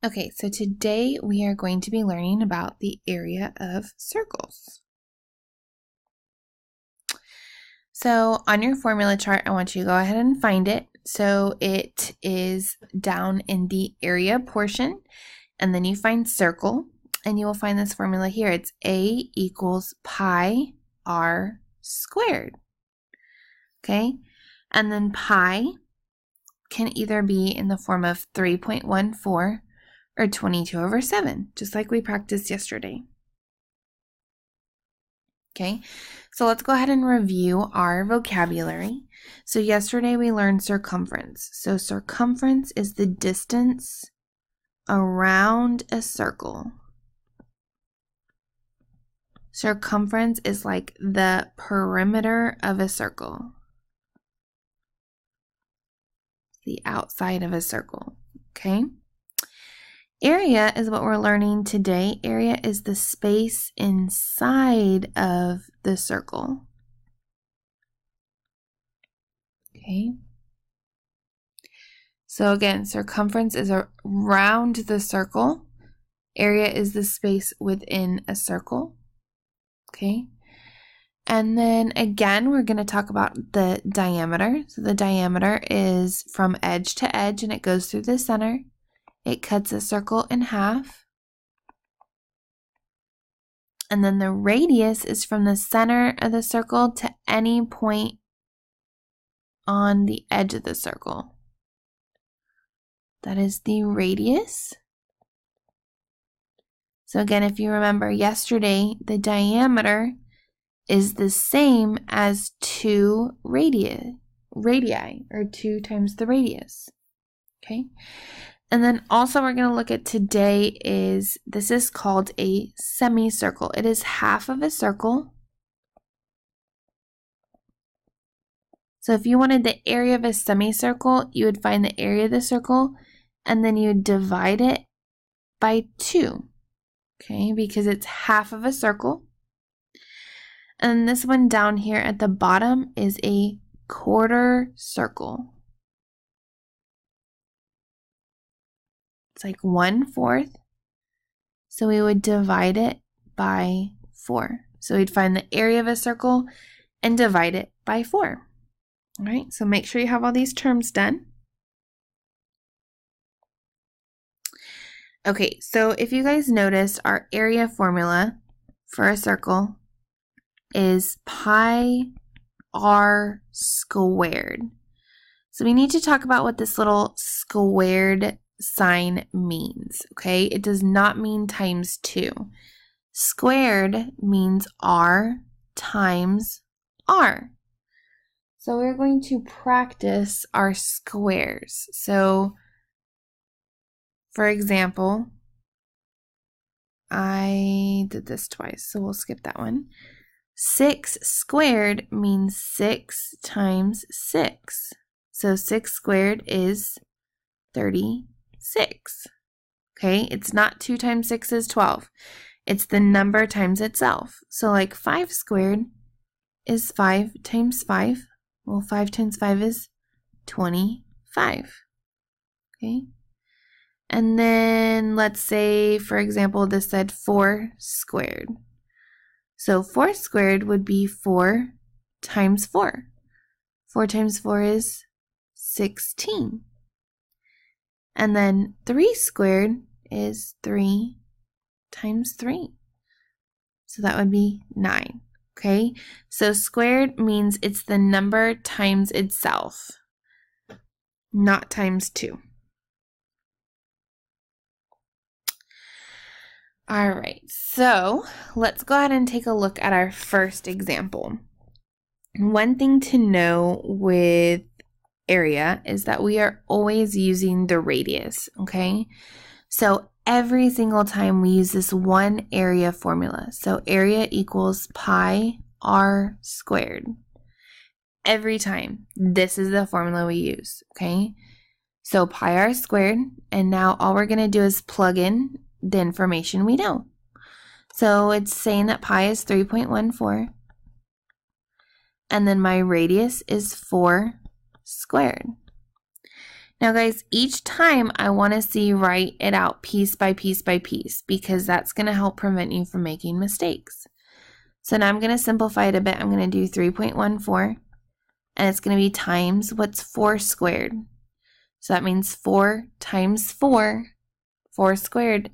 Okay, so today we are going to be learning about the area of circles. So on your formula chart, I want you to go ahead and find it. So it is down in the area portion, and then you find circle, and you will find this formula here. It's A equals pi r squared. Okay, and then pi can either be in the form of 3.14 or 22/7, just like we practiced yesterday. Okay, so let's go ahead and review our vocabulary. So yesterday we learned circumference. So circumference is the distance around a circle. Circumference is like the perimeter of a circle, the outside of a circle. Okay. Area is what we're learning today. Area is the space inside of the circle. Okay. So again, circumference is around the circle. Area is the space within a circle. Okay. And then again, we're going to talk about the diameter. So the diameter is from edge to edge, and it goes through the center. It cuts a circle in half. And then the radius is from the center of the circle to any point on the edge of the circle. That is the radius. So again, if you remember yesterday, the diameter is the same as 2 radii, or 2 times the radius. Okay. And then also we're going to look at today this is called a semicircle. It is half of a circle. So if you wanted the area of a semicircle, you would find the area of the circle and then you would divide it by 2. Okay, because it's half of a circle. And this one down here at the bottom is a quarter circle. It's like 1/4. So we would divide it by 4. So we'd find the area of a circle and divide it by 4. All right, so make sure you have all these terms done. Okay, so if you guys noticed, our area formula for a circle is pi r squared. So we need to talk about what this little squared sign means, okay? It does not mean times 2. Squared means r times r. So we're going to practice our squares. So for example, I did this twice, so we'll skip that one. 6 squared means 6 times 6. So 6 squared is 36. Okay, it's not 2 times 6 is 12. It's the number times itself. So like 5 squared is 5 times 5. Well, 5 times 5 is 25. Okay. And then let's say, for example, this said 4 squared. So 4 squared would be 4 times 4. 4 times 4 is 16. And then 3 squared is 3 times 3. So that would be 9. Okay, so squared means it's the number times itself, not times 2. All right, so let's go ahead and take a look at our first example. One thing to know with area is that we are always using the radius, okay? So every single time we use this one area formula. So area equals pi r squared. Every time, this is the formula we use, okay? So pi r squared, and now all we're going to do is plug in the information we know. So it's saying that pi is 3.14, and then my radius is 4 squared. Now guys, each time I want to see write it out piece by piece by piece because that's going to help prevent you from making mistakes. So now I'm going to simplify it a bit. I'm going to do 3.14 and it's going to be times what's 4 squared. So that means 4 times 4. 4 squared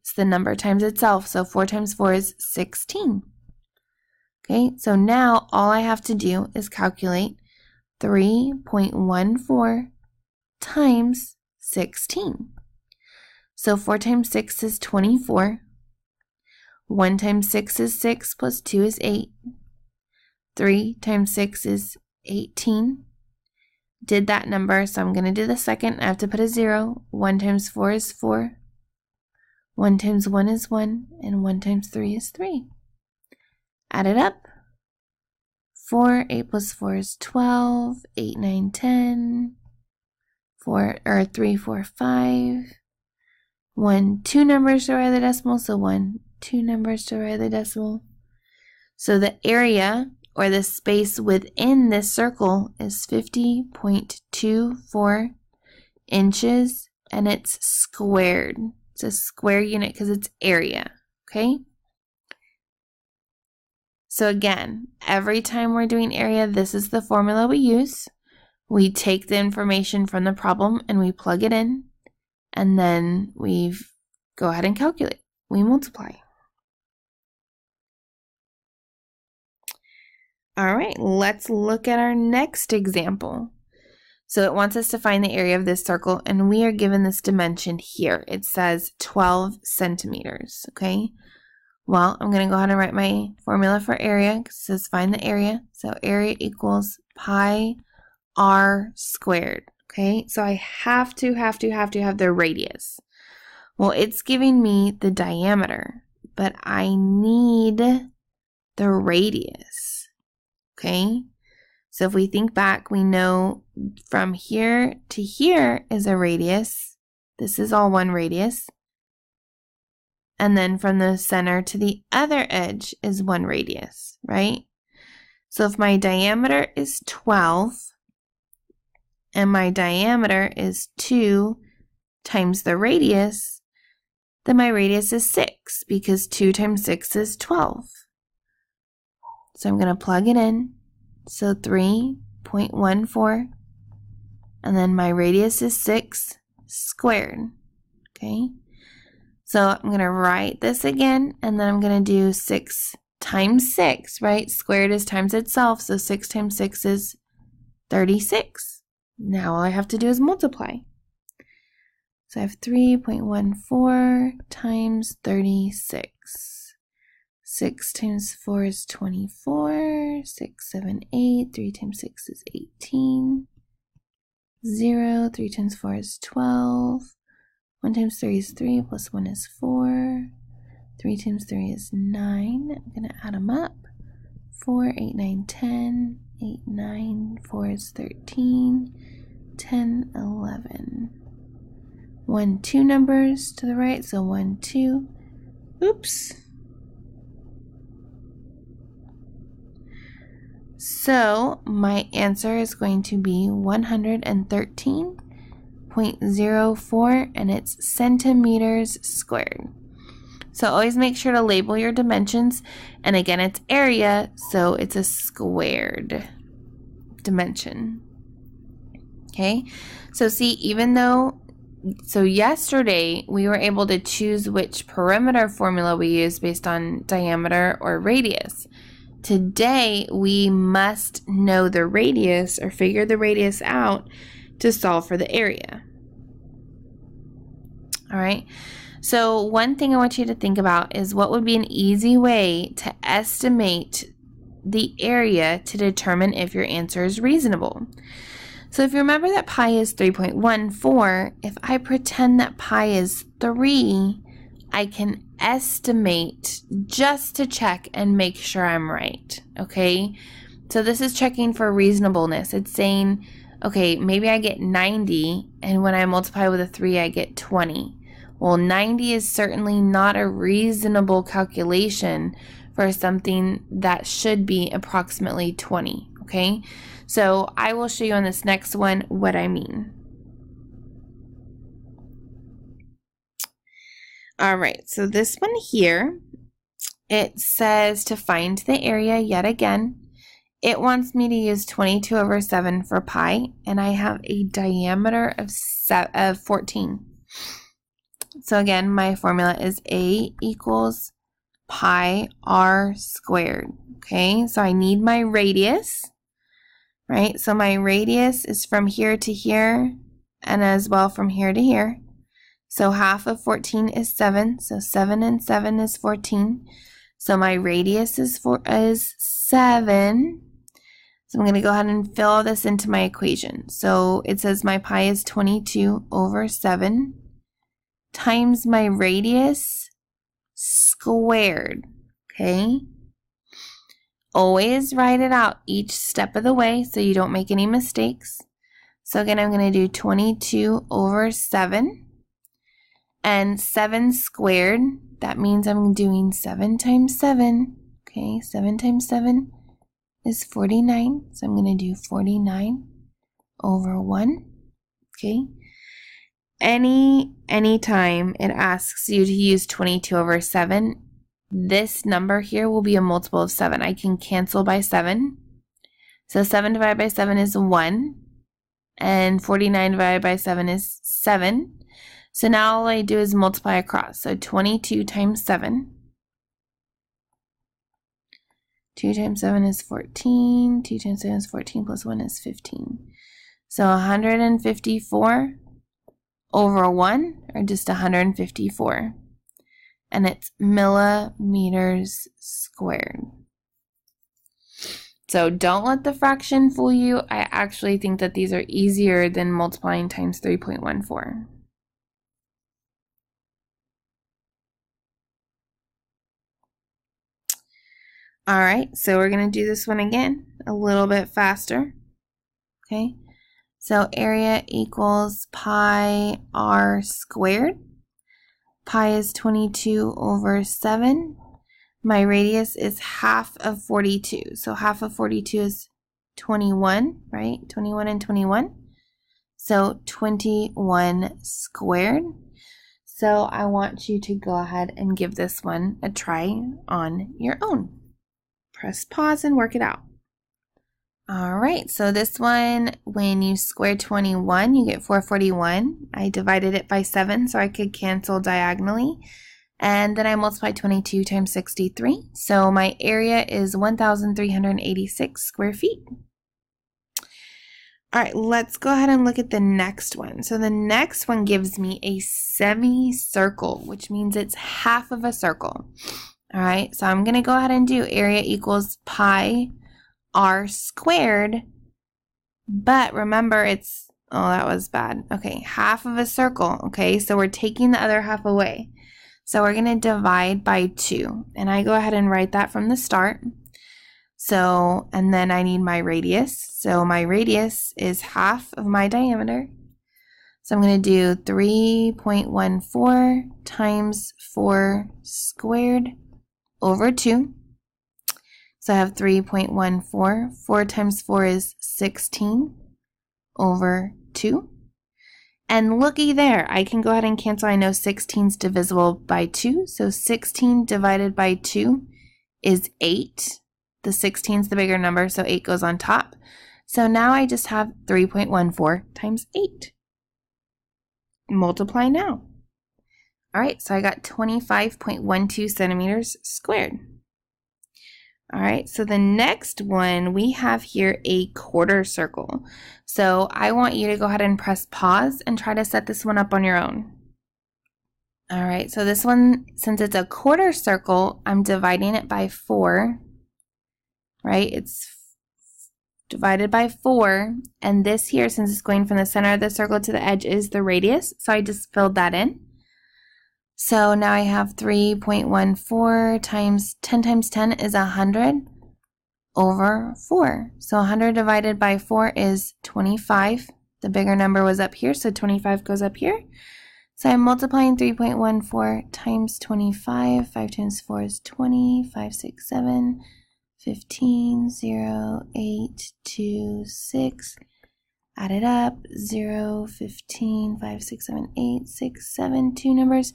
is the number times itself. So 4 times 4 is 16. Okay, so now all I have to do is calculate 3.14 times 16. So 4 times 6 is 24. 1 times 6 is 6 plus 2 is 8. 3 times 6 is 18. Did that number, so I'm going to do the second. I have to put a 0. 1 times 4 is 4. 1 times 1 is 1. And 1 times 3 is 3. Add it up. 4, 8 plus 4 is 12. 8, 9, 10. 3, 4, 5. 1, 2 numbers to right of the decimal, so 1, 2 numbers to right of the decimal. So the area, or the space within this circle, is 50.24 inches, and it's squared. It's a square unit because it's area, okay? So again, every time we're doing area, this is the formula we use. We take the information from the problem and we plug it in, and then we go ahead and calculate. We multiply. All right, let's look at our next example. So it wants us to find the area of this circle, and we are given this dimension here. It says 12 centimeters, okay? Well, I'm going to go ahead and write my formula for area. It says find the area. So area equals pi r squared, okay? So I have to have the radius. Well, it's giving me the diameter, but I need the radius, okay? So if we think back, we know from here to here is a radius. This is all one radius. And then from the center to the other edge is one radius, right? So if my diameter is 12 and my diameter is 2 times the radius, then my radius is 6 because 2 times 6 is 12. So I'm going to plug it in. So 3.14, and then my radius is 6 squared, okay? So I'm going to write this again, and then I'm going to do 6 times 6, right? Squared is times itself, so 6 times 6 is 36. Now all I have to do is multiply. So I have 3.14 times 36. 6 times 4 is 24. 6, 7, 8. 3 times 6 is 18. 0. 3 times 4 is 12. 1 times 3 is 3, plus 1 is 4. 3 times 3 is 9. I'm going to add them up. 4, 8, 9, 10. 8, 9. 4 is 13. 10, 11. 1, 2 numbers to the right, so 1, 2. Oops. So my answer is going to be 113.04, and it's centimeters squared. So always make sure to label your dimensions, and again it's area, so it's a squared dimension. Okay, so see, even though, so yesterday we were able to choose which perimeter formula we use based on diameter or radius. Today we must know the radius or figure the radius out to solve for the area. All right, so one thing I want you to think about is what would be an easy way to estimate the area to determine if your answer is reasonable. So if you remember that pi is 3.14, if I pretend that pi is 3, I can estimate just to check and make sure I'm right, okay? So this is checking for reasonableness. It's saying, okay, maybe I get 90, and when I multiply with a 3, I get 20. Well, 90 is certainly not a reasonable calculation for something that should be approximately 20, okay? So I will show you on this next one what I mean. All right, so this one here, it says to find the area yet again. It wants me to use 22 over 7 for pi, and I have a diameter of 14. So again, my formula is A equals pi r squared. Okay, so I need my radius, right? So my radius is from here to here, and as well from here to here. So half of 14 is 7, so 7 and 7 is 14. So my radius is 7. So I'm going to go ahead and fill this into my equation. So it says my pi is 22 over 7 times my radius squared. Okay? Always write it out each step of the way so you don't make any mistakes. So again, I'm going to do 22 over 7. And 7 squared, that means I'm doing 7 times 7. Okay, 7 times 7 is 49. So I'm going to do 49 over 1. Okay. Anytime it asks you to use 22 over 7, this number here will be a multiple of 7. I can cancel by 7. So 7 divided by 7 is 1. And 49 divided by 7 is 7. So now all I do is multiply across. So 22 times 7. 2 times 7 is 14. 2 times 7 is 14 plus 1 is 15. So 154 over 1, or just 154. And it's millimeters squared. So don't let the fraction fool you. I actually think that these are easier than multiplying times 3.14. All right, so we're going to do this one again a little bit faster. Okay, so area equals pi r squared. Pi is 22 over 7. My radius is half of 42. So half of 42 is 21, right? 21 and 21. So 21 squared. So I want you to go ahead and give this one a try on your own. Press pause and work it out. All right, so this one, when you square 21, you get 441. I divided it by 7 so I could cancel diagonally. And then I multiplied 22 times 63. So my area is 1,386 square feet. All right, let's go ahead and look at the next one. So the next one gives me a semicircle, which means it's half of a circle. All right, so I'm going to go ahead and do area equals pi r squared. But remember, it's, oh, that was bad. Okay, half of a circle. Okay, so we're taking the other half away. So we're going to divide by 2. And I go ahead and write that from the start. So, and then I need my radius. So my radius is half of my diameter. So I'm going to do 3.14 times 4 squared over 2. So I have 3.14. 4 times 4 is 16 over 2. And looky there, I can go ahead and cancel. I know 16 is divisible by 2. So 16 divided by 2 is 8. The 16 is the bigger number, so 8 goes on top. So now I just have 3.14 times 8. Multiply now. All right, so I got 25.12 centimeters squared. All right, so the next one, we have here a quarter circle. So I want you to go ahead and press pause and try to set this one up on your own. All right, so this one, since it's a quarter circle, I'm dividing it by 4, right? It's divided by 4, and this here, since it's going from the center of the circle to the edge, is the radius, so I just filled that in. So now I have 3.14 times 10 times 10 is 100 over 4. So 100 divided by 4 is 25. The bigger number was up here, so 25 goes up here. So I'm multiplying 3.14 times 25. 5 times 4 is 20. 5, 6, 7, 15, 0, 8, 2, 6. Add it up. 0, 15, 5, 6, 7, 8, 6, 7, 2 numbers.